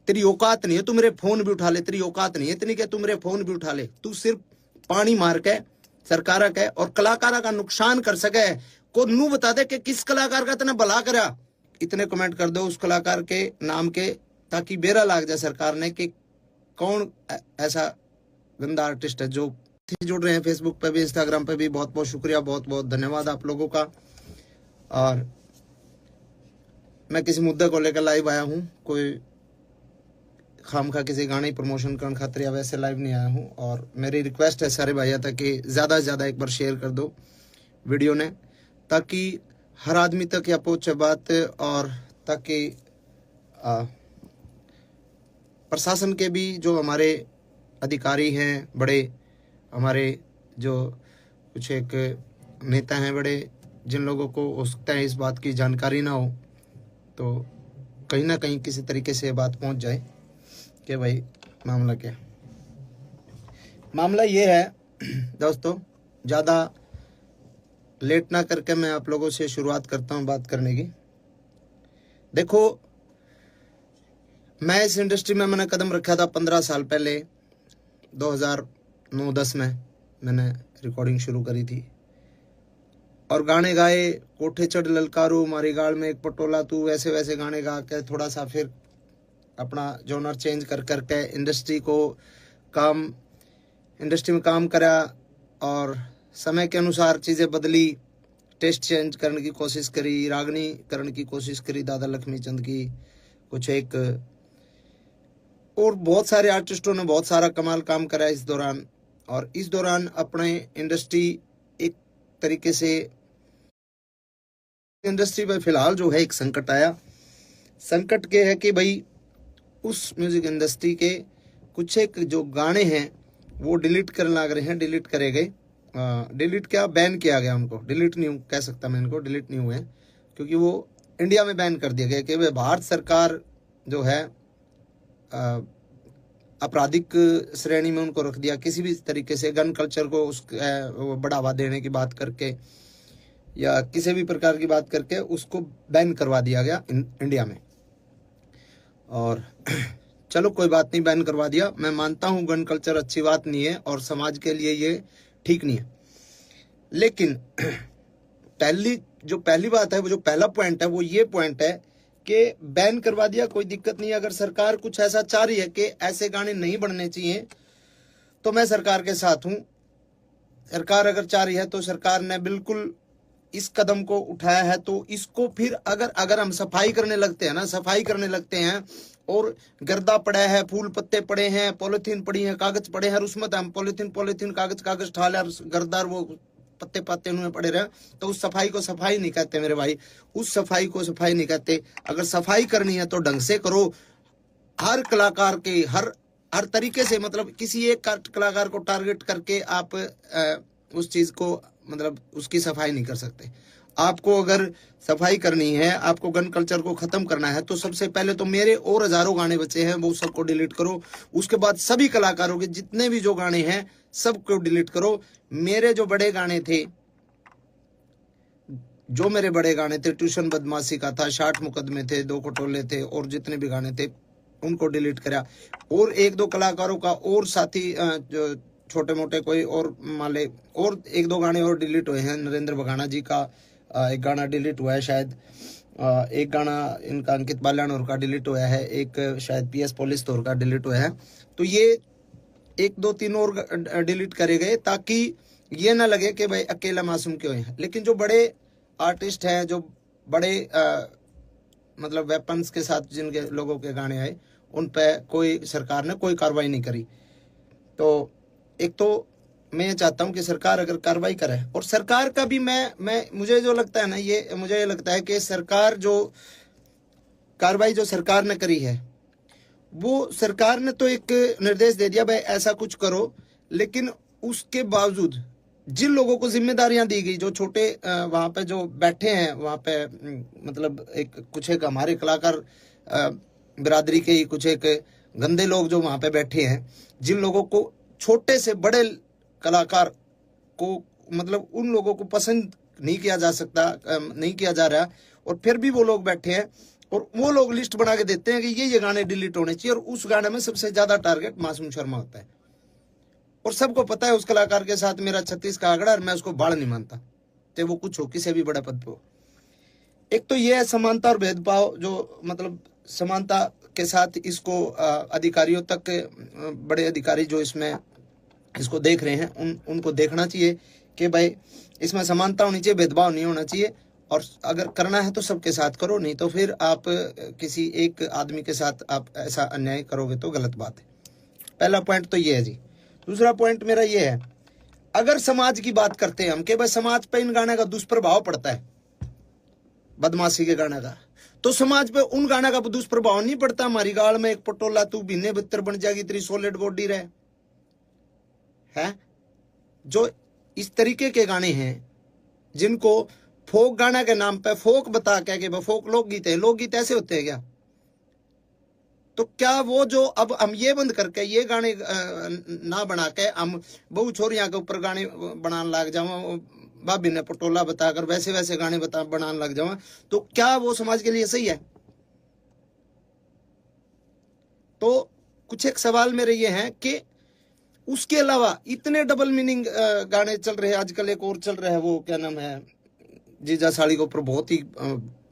तेरी औकात नहीं है तू मेरे फोन भी उठा ले, तेरी औकात नहीं है इतनी कि तू मेरे फोन भी उठा ले। तू सिर्फ पानी मार के सरकार के और कलाकारा का नुकसान कर सके को नू बता दे कि किस कलाकार का इतना भला करा। इतने कमेंट कर दो उस कलाकार के नाम के, ताकि बेरा लाग जाए सरकार ने कि कौन ऐसा गंदा आर्टिस्ट है। जो जुड़ रहे हैं फेसबुक पे भी, इंस्टाग्राम पे भी, बहुत बहुत शुक्रिया, बहुत बहुत धन्यवाद आप लोगों का। और मैं किसी मुद्दे को लेकर लाइव आया हूँ, कोई खामखा किसी गाने प्रमोशन करने खातिर या वैसे लाइव नहीं आया हूँ। और मेरी रिक्वेस्ट है सारे भाइयों तक कि ज़्यादा से ज़्यादा एक बार शेयर कर दो वीडियो ने, ताकि हर आदमी तक या पहुँचे बात, और ताकि प्रशासन के भी जो हमारे अधिकारी हैं, बड़े हमारे जो कुछ एक नेता हैं बड़े, जिन लोगों को हो सकता है इस बात की जानकारी ना हो, तो कहीं ना कहीं किसी तरीके से बात पहुंच जाए कि भाई मामला क्या। मामला ये है दोस्तों, ज़्यादा लेट ना करके मैं आप लोगों से शुरुआत करता हूं बात करने की। देखो, मैं इस इंडस्ट्री में मैंने कदम रखा था 15 साल पहले, 2009-10 में मैंने रिकॉर्डिंग शुरू करी थी और गाने गाए, कोठे चढ़ ललकारू मारी गाल में एक पटोला तू, वैसे वैसे गाने गा के थोड़ा सा फिर अपना जॉनर चेंज कर करके इंडस्ट्री में काम करा और समय के अनुसार चीज़ें बदली, टेस्ट चेंज करने की कोशिश करी, रागनी करने की कोशिश करी दादा लक्ष्मी चंद की, कुछ एक और बहुत सारे आर्टिस्टों ने बहुत सारा कमाल काम करा इस दौरान। और इस दौरान अपने इंडस्ट्री एक तरीके से इंडस्ट्री में फिलहाल जो है एक संकट आया। संकट के है कि भाई उस म्यूजिक इंडस्ट्री के कुछ एक जो गाने हैं वो डिलीट करने लग रहे हैं, डिलीट करे गए, डिलीट क्या बैन किया गया उनको, डिलीट नहीं कह सकता मैं इनको, डिलीट नहीं हुए क्योंकि वो इंडिया में बैन कर दिया गया कि भाई भारत सरकार जो है आपराधिक श्रेणी में उनको रख दिया। किसी भी तरीके से गन कल्चर को बढ़ावा देने की बात करके या किसी भी प्रकार की बात करके उसको बैन करवा दिया गया इंडिया में। और चलो कोई बात नहीं, बैन करवा दिया, मैं मानता हूँ गन कल्चर अच्छी बात नहीं है और समाज के लिए ये ठीक नहीं है। लेकिन पहली बात है, वो जो पहला पॉइंट है वो ये पॉइंट है कि बैन करवा दिया, कोई दिक्कत नहीं है। अगर सरकार कुछ ऐसा चाह रही है कि ऐसे गाने नहीं बनने चाहिए तो मैं सरकार के साथ हूं। सरकार अगर चाह रही है तो सरकार ने बिल्कुल इस कदम को उठाया है, तो इसको फिर अगर हम सफाई करने लगते हैं ना, सफाई करने लगते हैं और गर्दा पड़ा है, फूल पत्ते पड़े हैं, पॉलिथीन पड़ी है, कागज पड़े हैं, उसमें हम पॉलिथीन कागज ठाले और गर्दार वो पत्ते पत्ते उनमें पड़े रहे, तो उस सफाई को सफाई नहीं कहते मेरे भाई, उस सफाई को सफाई नहीं कहते। अगर सफाई करनी है तो ढंग से करो, हर कलाकार के हर तरीके से, मतलब किसी एक कलाकार को टारगेट करके आप उस चीज को मतलब उसकी सफाई नहीं कर सकते। आपको अगर सफाई करनी है, आपको गन कल्चर को खत्म करना है, तो सबसे पहले तो मेरे और हजारों गाने बचे हैं वो सबको डिलीट करो। उसके बाद सभी कलाकारों के जितने भी जो गाने हैं सबको डिलीट करो। मेरे जो बड़े गाने थे, ट्यूशन बदमाशी का था, 60 मुकदमे थे, 2 खटोले थे, और जितने भी गाने थे उनको डिलीट करा। और 1-2 कलाकारों का और साथी जो छोटे मोटे कोई और माले और 1-2 गाने और डिलीट हुए हैं। नरेंद्र बघाना जी का एक गाना डिलीट हुआ है शायद, एक गाना इनका अंकित बाल्यान का डिलीट हुआ है, एक शायद PS पुलिस तौर का डिलीट हुआ है। तो ये 1-2-3 और डिलीट करे गए ताकि ये ना लगे कि भाई अकेला मासूम क्यों है। लेकिन जो बड़े आर्टिस्ट हैं, जो बड़े मतलब वेपन्स के साथ जिनके लोगों के गाने आए, उन पे कोई सरकार ने कोई कार्रवाई नहीं करी। तो एक तो मैं चाहता हूं कि सरकार अगर कार्रवाई करे, और सरकार का भी मुझे जो लगता है ना, ये मुझे लगता है कि सरकार जो कार्रवाई जो सरकार ने करी है, वो सरकार ने तो एक निर्देश दे दिया भाई ऐसा कुछ करो, लेकिन उसके बावजूद जिन लोगों को जिम्मेदारियां दी गई, जो छोटे वहां पे जो बैठे हैं वहां पे, मतलब कुछ एक हमारे कलाकार बिरादरी के ही कुछ एक गंदे लोग जो वहां पे बैठे हैं, जिन लोगों को छोटे से बड़े कलाकार को मतलब उन लोगों को पसंद नहीं किया जा सकता, नहीं किया जा रहा, और फिर भी वो लोग बैठे हैं और वो लोग लिस्ट बना के देते हैं कि ये गाने डिलीट होने चाहिए, और उस गाने में सबसे ज्यादा टारगेट मासूम शर्मा होता है। और सबको पता है उस कलाकार के साथ मेरा 36 का आंकड़ा, और मैं उसको बाढ़ नहीं मानता, चाहे वो कुछ हो, किसी भी बड़े पद पे हो। एक तो ये है समानता और भेदभाव, जो मतलब समानता के साथ इसको अधिकारियों तक, बड़े अधिकारी जो इसमें इसको देख रहे हैं उनको देखना चाहिए कि भाई इसमें समानता होनी चाहिए, भेदभाव नहीं होना चाहिए, और अगर करना है तो सबके साथ करो, नहीं तो फिर आप किसी एक आदमी के साथ आप ऐसा अन्याय करोगे तो गलत बात है। पहला पॉइंट तो ये है जी। दूसरा पॉइंट मेरा ये है, अगर समाज की बात करते हैं हम कि भाई समाज पे इन गाने का दुष्प्रभाव पड़ता है, बदमाशी के गाने का, तो समाज पे उन गाना का दुष्प्रभाव नहीं पड़ता। हमारी गाल में एक पटोला तू बीने बितर बन जाएगी, तेरी सॉलिड बॉडी रहे है। जो इस तरीके के गाने हैं जिनको फोक गाना के नाम पे फोक बता के फोक लोकगीत है, लोकगीत ऐसे होते हैं क्या? तो क्या वो जो अब हम ये बंद करके ये गाने ना बना के हम बहु छोरियां के ऊपर गाने बनाने लग जाओ, भाभी ने पटोला बताकर वैसे वैसे गाने बनाने लग जाओ, तो क्या वो समाज के लिए सही है? तो कुछ एक सवाल मेरे ये हैं कि उसके अलावा इतने डबल मीनिंग गाने चल रहे हैं आजकल। एक और चल रहा है, वो क्या नाम है, जीजा साड़ी के ऊपर बहुत ही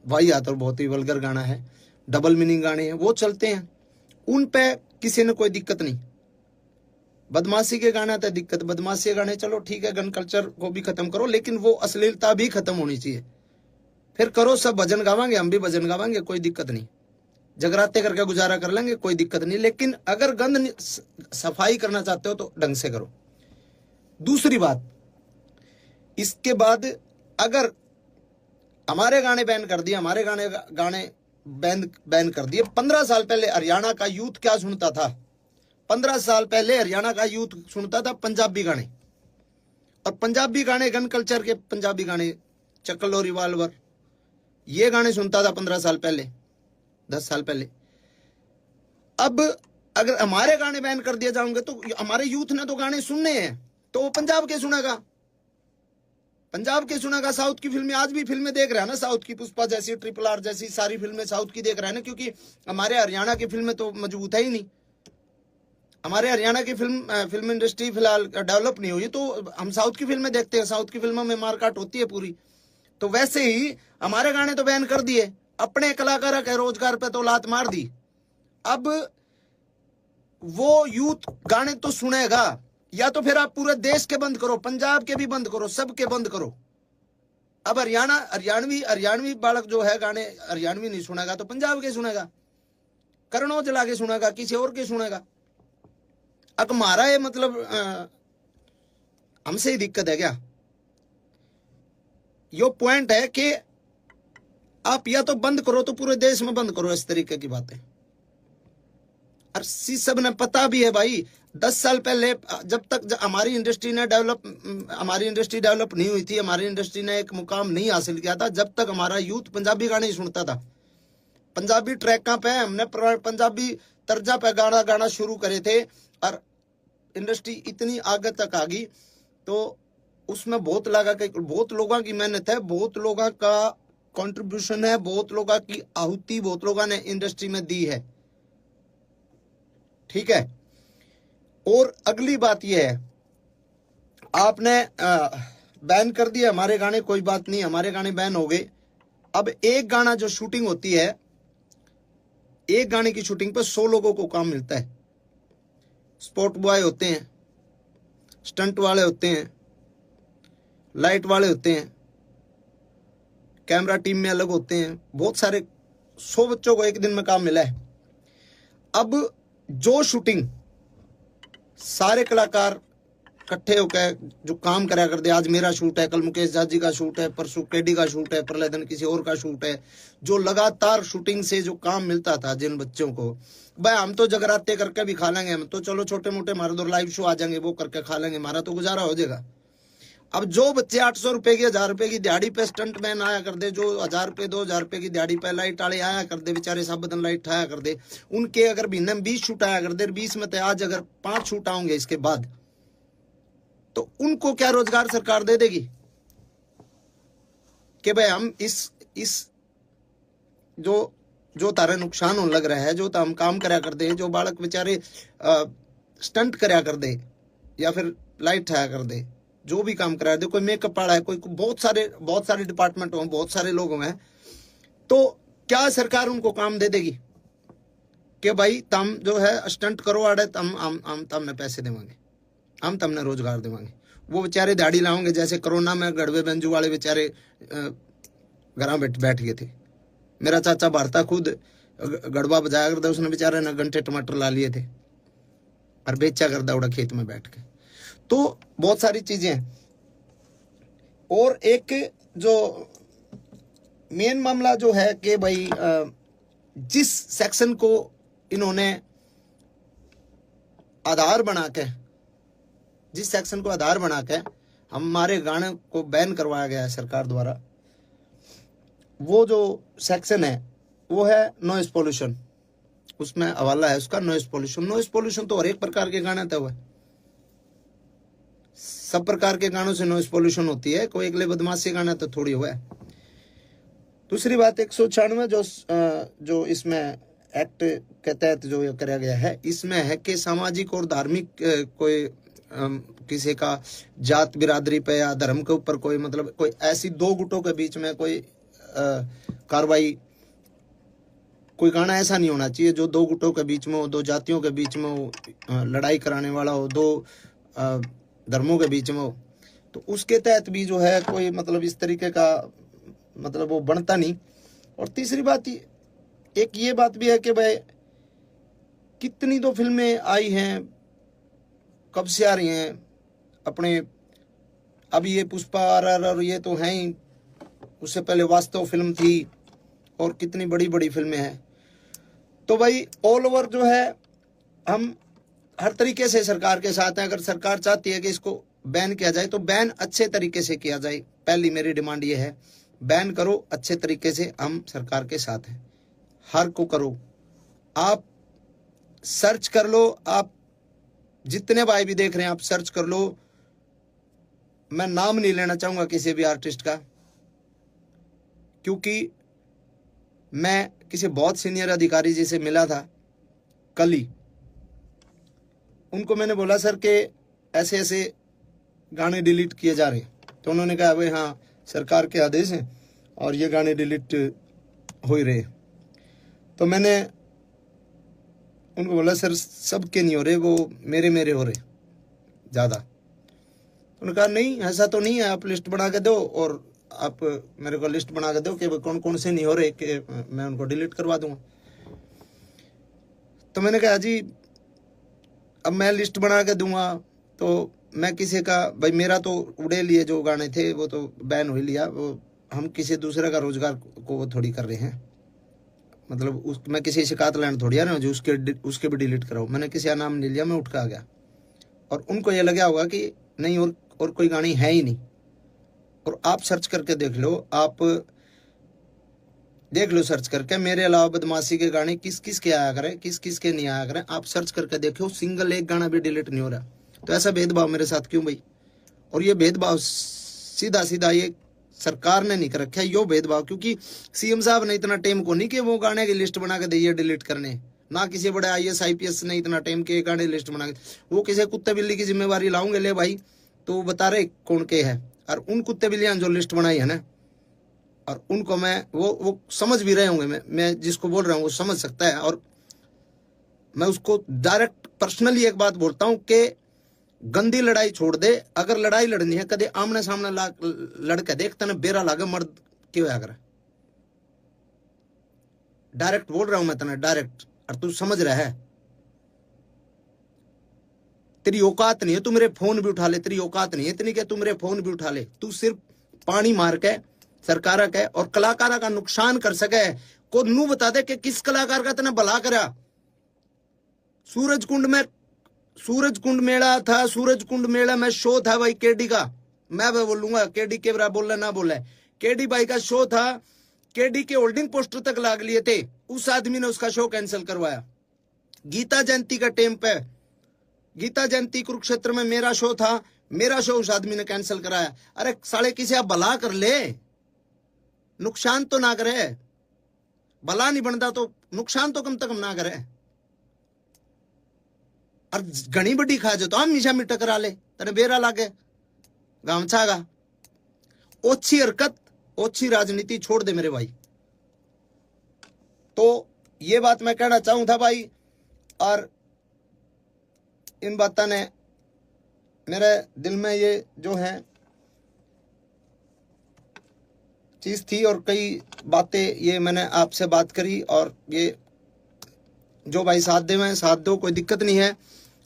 वाहियात और बहुत ही वल्गर गाना है, डबल मीनिंग गाने हैं, वो चलते हैं, उन पे किसी ने कोई दिक्कत नहीं। बदमाशी के गाना तो दिक्कत, बदमाशी के गाने चलो ठीक है, गन कल्चर को भी खत्म करो, लेकिन वो अश्लीलता भी खत्म होनी चाहिए। फिर करो, सब भजन गावांगे, हम भी भजन गावांगे, कोई दिक्कत नहीं, जगराते करके गुजारा कर लेंगे, कोई दिक्कत नहीं। लेकिन अगर गंद सफाई करना चाहते हो तो ढंग से करो। दूसरी बात, इसके बाद अगर हमारे गाने बैन कर दिए, हमारे गाने बैन कर दिए, 15 साल पहले हरियाणा का यूथ क्या सुनता था? 15 साल पहले हरियाणा का यूथ सुनता था पंजाबी गाने, और पंजाबी गाने गन कल्चर के पंजाबी गाने, चक्लो रिवाल्वर, ये गाने सुनता था 15 साल पहले, 10 साल पहले। अब अगर हमारे गाने बैन कर दिए जाएंगे तो हमारे यूथ ने तो गाने सुनने हैं, तो वो पंजाब के सुनेगा, पंजाब के सुनेगा। साउथ की फिल्में, आज भी फिल्में देख रहा है ना, साउथ की पुष्पा जैसी, ट्रिपल आर जैसी सारी फिल्में साउथ की देख रहा है ना, क्योंकि हमारे हरियाणा की फिल्में तो मजबूत है ही नहीं। हमारे हरियाणा की फिल्म इंडस्ट्री फिलहाल डेवलप नहीं हुई, तो हम साउथ की फिल्में देखते हैं, साउथ की फिल्मों में मारकाट होती है पूरी। तो वैसे ही हमारे गाने तो बैन कर दिए, अपने कलाकारों के रोजगार पे तो लात मार दी। अब वो यूथ गाने तो सुनेगा, या तो फिर आप पूरे देश के बंद करो, पंजाब के भी बंद करो, सबके बंद करो। अब हरियाणवी बालक जो है गाने हरियाणवी नहीं सुनेगा तो पंजाब के सुनेगा, करण औजला के सुनेगा, किसी और के सुनेगा। अब हमारा ये मतलब हमसे ही दिक्कत है क्या? यो पॉइंट है कि आप या तो बंद करो तो पूरे देश में बंद करो, इस तरीके की बातें। और सब ने पता भी है भाई, 10 साल पहले जब तक हमारी इंडस्ट्री डेवलप नहीं हुई थी, हमारी इंडस्ट्री ने एक मुकाम नहीं हासिल किया था, जब तक हमारा यूथ पंजाबी गाने ही सुनता था। पंजाबी ट्रैकों पे हमने पंजाबी तर्जा पे गाना शुरू करे थे, और इंडस्ट्री इतनी आगे तक आ गई, तो उसमें बहुत लोगों की मेहनत है, बहुत लोगों का कंट्रीब्यूशन है, बहुत लोगों की आहुति बहुत लोगों ने इंडस्ट्री में दी है, ठीक है। और अगली बात यह है, आपने बैन कर दिया हमारे गाने, कोई बात नहीं, हमारे गाने बैन हो गए। अब एक गाना जो शूटिंग होती है, एक गाने की शूटिंग पर 100 लोगों को काम मिलता है। स्पॉट बॉय होते हैं, स्टंट वाले होते हैं, लाइट वाले होते हैं, कैमरा टीम में अलग होते हैं, बहुत सारे 100 बच्चों को एक दिन में काम मिला है। अब जो शूटिंग सारे कलाकार इकट्ठे होकर जो काम करा करते, आज मेरा शूट है, कल मुकेश जाजी का शूट है, परसों केडी का शूट है, परले दिन किसी और का शूट है, जो लगातार शूटिंग से जो काम मिलता था जिन बच्चों को, भाई हम तो जगराते करके भी खा लेंगे, हम तो चलो छोटे मोटे हमारे दो लाइव शो आ जाएंगे, वो करके खा लेंगे, हमारा तो गुजारा हो जाएगा। अब जो बच्चे 800 रुपए की 1000 रुपए की दिहाड़ी पे स्टंट मैन आया कर दे, जो 1000 रुपए 2000 रुपए की दिहाड़ी पे लाइट वाले आया कर दे, बेचारे सब बदन लाइट आया कर दे, उनके अगर महीने में 20 शूट आया कर दे, 20 में तो आज अगर 5 शूट आएंगे इसके बाद, तो उनको क्या रोजगार सरकार दे देगी कि भाई हम इस जो जो तारे नुकसान होने लग रहा है, जो हम काम करया कर दे, जो बालक बेचारे स्टंट करया कर दे या फिर लाइट ठाया कर दे, जो भी काम करा दे, कोई मेकअप वाला है, कोई बहुत सारे डिपार्टमेंट हों, बहुत सारे लोग हैं, तो क्या सरकार उनको काम दे देगी कि भाई तुम जो है स्टंट करो आड़े, हम तमने पैसे देवांगे, हम तमने रोजगार देवांगे। वो बेचारे दाढ़ी लाओगे, जैसे कोरोना में गड़वे बेंजू वाले बेचारे घर बैठ गए थे। मेरा चाचा भारता खुद गड़वा बजाया करता, उसने बेचारे ने घंटे टमाटर ला लिए थे और बेचा कर दौड़ा खेत में बैठ के। तो बहुत सारी चीजें हैं। और एक जो मेन मामला जो है कि भाई जिस सेक्शन को इन्होंने आधार बना के, जिस सेक्शन को आधार बना के हमारे गाने को बैन करवाया गया है सरकार द्वारा, वो जो सेक्शन है वो है नॉइस पोल्यूशन। उसमें हवाला है उसका नॉइस पोल्यूशन। नॉइस पोल्यूशन तो हर एक प्रकार के गाने था, हुआ सब प्रकार के गानों से नॉइस पोल्यूशन होती है, कोई अगले बदमाशी गाना तो थोड़ी हुआ है। दूसरी बात 196 जो इसमें एक्ट के तहत जो कराया गया है, इसमें है कि सामाजिक और धार्मिक कोई किसी का जात बिरादरी पे या धर्म के ऊपर कोई मतलब कोई ऐसी दो गुटों के बीच में कोई कार्रवाई, कोई गाना ऐसा नहीं होना चाहिए जो दो गुटों के बीच में हो, दो जातियों के बीच में हो, लड़ाई कराने वाला हो, दो धर्मों के बीच में हो। तो उसके तहत भी जो है कोई मतलब इस तरीके का मतलब वो बनता नहीं। और तीसरी बात एक ये बात भी है कि भाई कितनी तो फिल्में आई हैं, कब से आ रही हैं अपने, अभी ये पुष्पा RRR ये तो हैं ही, उससे पहले वास्तव फिल्म थी और कितनी बड़ी बड़ी फिल्में हैं। तो भाई ऑल ओवर जो है हम हर तरीके से सरकार के साथ हैं। अगर सरकार चाहती है कि इसको बैन किया जाए तो बैन अच्छे तरीके से किया जाए। पहली मेरी डिमांड ये है, बैन करो अच्छे तरीके से, हम सरकार के साथ हैं। हर को करो, आप सर्च कर लो, आप जितने भाई भी देख रहे हैं आप सर्च कर लो। मैं नाम नहीं लेना चाहूंगा किसी भी आर्टिस्ट का, क्योंकि मैं किसी बहुत सीनियर अधिकारी जी से मिला था कल ही। उनको मैंने बोला सर के ऐसे ऐसे गाने डिलीट किए जा रहे हैं, तो उन्होंने कहा भाई हाँ सरकार के आदेश हैं और ये गाने डिलीट हो ही रहे। तो मैंने उनको बोला सर सबके नहीं हो रहे, वो मेरे हो रहे ज़्यादा। उन्होंने कहा नहीं ऐसा तो नहीं है, आप लिस्ट बना के दो और आप मेरे को लिस्ट बना के दो कि कौन कौन से नहीं हो रहे, कि मैं उनको डिलीट करवा दूंगा। तो मैंने कहा जी अब मैं लिस्ट बना के दूंगा तो मैं किसी का भाई, मेरा तो उड़े लिए जो गाने थे वो तो बैन हो ही लिया, वो हम किसी दूसरे का रोजगार को वो थोड़ी कर रहे हैं। मतलब मैं किसी शिकायत लाइन थोड़ी आ रहा हूँ जो उसके भी डिलीट कराओ। मैंने किसी का नाम नहीं लिया, मैं उठ के आ गया। और उनको ये लगा होगा कि नहीं और कोई गाने है ही नहीं। और आप सर्च करके देख लो, आप देख लो सर्च करके, मेरे अलावा बदमाशी के गाने किस किस के आया करें, किस किस के नहीं आया करें, आप सर्च करके देखो, सिंगल एक गाना भी डिलीट नहीं हो रहा। तो ऐसा भेदभाव मेरे साथ क्यों भाई? और ये भेदभाव सीधा सीधा ये सरकार ने नहीं कर रखा है, यो भेदभाव, क्योंकि CM साहब ने इतना टाइम को नहीं कि वो गाने की लिस्ट बना के दे डिलीट करने, ना किसी बड़े IAS IPS ने इतना टाइम के गाने लिस्ट बना के, वो किसी कुत्ते बिल्ली की जिम्मेवारी लाऊंगे ले भाई, तो बता रहे कौन के है। और उन कुत्ते बिल्लियां जो लिस्ट बनाई है ना, और उनको मैं वो समझ भी रहे होंगे, मैं जिसको बोल रहा हूँ वो समझ सकता है। और मैं उसको डायरेक्ट पर्सनली एक बात बोलता हूँ कि गंदी लड़ाई छोड़ दे। अगर लड़ाई लड़नी है कदे आमने सामने लड़के देखते ना बेरा लागे मर्द क्यों अगर, डायरेक्ट बोल रहा हूं मैं तना डायरेक्ट, और तू समझ रहा है। तेरी औकात नहीं है तू मेरे फोन भी उठा ले, तेरी औकात नहीं है इतनी कि तू मेरे फोन भी उठा ले। तू सिर्फ पानी मार के सरकार का और कलाकारा का नुकसान कर सके को नू बता दे कि किस कलाकार का तेने भला करा। सूरज कुंड मेला था, सूरज कुंड मेला में शो था भाई केडी का, मैं बोलूंगा केडी के बरा बोलना ना बोले, केडी भाई का शो था, केडी के होल्डिंग पोस्टर तक लाग लिए थे, उस आदमी ने उसका शो कैंसिल करवाया। गीता जयंती का टाइम पे, गीता जयंती कुरुक्षेत्र में मेरा शो था, मेरा शो उस आदमी ने कैंसिल कराया। अरे साले किसी आप भला कर ले, नुकसान तो ना करे। भला नहीं बनता तो नुकसान तो कम से कम ना करे। और घनी बड़ी खा जो तो हम मिशा में टकरा ले तेने बेरा लागे गामछागा। ओछी हरकत ओछी राजनीति छोड़ दे मेरे भाई। तो ये बात मैं कहना चाहूं था भाई, और इन बातों ने मेरे दिल में ये जो है चीज थी, और कई बातें ये मैंने आपसे बात करी, और ये जो भाई साथ दे साथ दो, कोई दिक्कत नहीं है।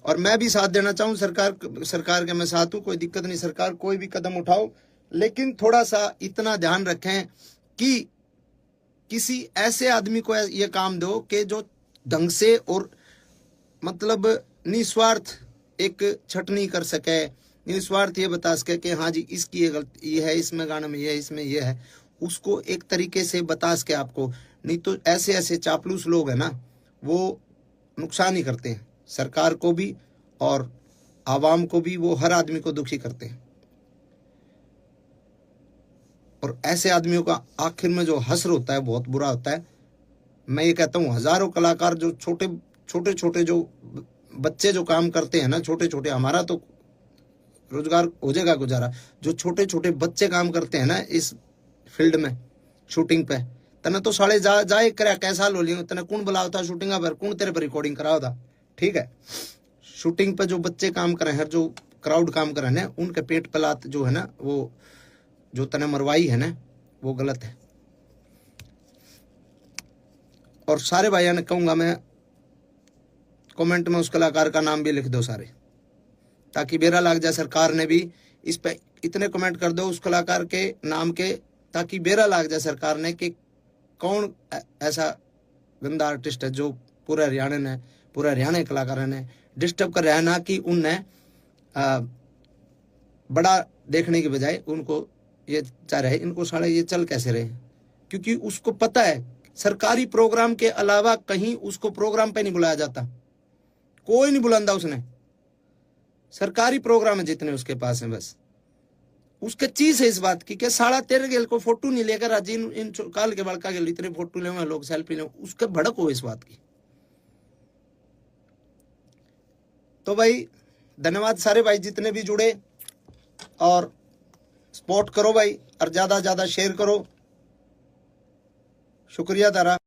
और मैं भी साथ देना चाहूँ सरकार के मैं साथ हूँ, कोई दिक्कत नहीं, सरकार कोई भी कदम उठाओ, लेकिन थोड़ा सा इतना ध्यान रखें कि किसी ऐसे आदमी को ये काम दो कि जो ढंग से और मतलब निस्वार्थ एक छटनी कर सके, निस्वार्थ ये बता सके कि हाँ जी इसकी ये गलती ये है, इसमें गाने में ये है, इसमें ये है, उसको एक तरीके से बता सके आपको। नहीं तो ऐसे ऐसे चापलूस लोग हैं ना, वो नुकसान ही करते हैं सरकार को भी और आवाम को भी, वो हर आदमी को दुखी करते हैं। और ऐसे आदमियों का आखिर में जो हश्र होता है बहुत बुरा होता है। मैं ये कहता हूँ हजारों कलाकार जो छोटे छोटे जो बच्चे जो काम करते हैं ना, छोटे छोटे, हमारा तो रोजगार हो जाएगा गुजारा, जो छोटे छोटे बच्चे काम करते हैं ना इस फील्ड में शूटिंग पे, तने तो साले जाए करे कैसा लो लियो, तने कौन बुलाओ था शूटिंग पर, कौन तेरे पर रिकॉर्डिंग कराओ था। ठीक है, शूटिंग पे जो बच्चे काम करे हैं, जो क्राउड काम करे ना, उनके पेट पे लात जो है ना, वो जो तने मरवाई है ना, वो गलत है। और सारे भाइयों ने कहूंगा मैं, कमेंट में उस कलाकार का नाम भी लिख दो सारे, ताकि बेरा लग जाए सरकार ने भी इस पे इतने कमेंट कर दो उस कलाकार के नाम के, ताकि बेरा लग जाए सरकार ने कि कौन ऐसा गंदा आर्टिस्ट है जो पूरा हरियाणा कलाकारों ने डिस्टर्ब कर रहा है ना, कि उनने बड़ा देखने की बजाय उनको ये चाह रहे, इनको साले ये चल कैसे रहे, क्योंकि उसको पता है सरकारी प्रोग्राम के अलावा कहीं उसको प्रोग्राम पे नहीं बुलाया जाता, कोई नहीं बुलांदा उसने, सरकारी प्रोग्राम है जितने उसके पास है, बस उसके चीज है इस बात की कि साला तेरे गेल को फोटो नहीं लेकर आज इन काल के बड़का गेल इतने फोटो ले लोग सेल्फी ले, उसके भड़क हो इस बात की। तो भाई धन्यवाद सारे भाई जितने भी जुड़े, और सपोर्ट करो भाई, और ज्यादा शेयर करो। शुक्रिया तारा।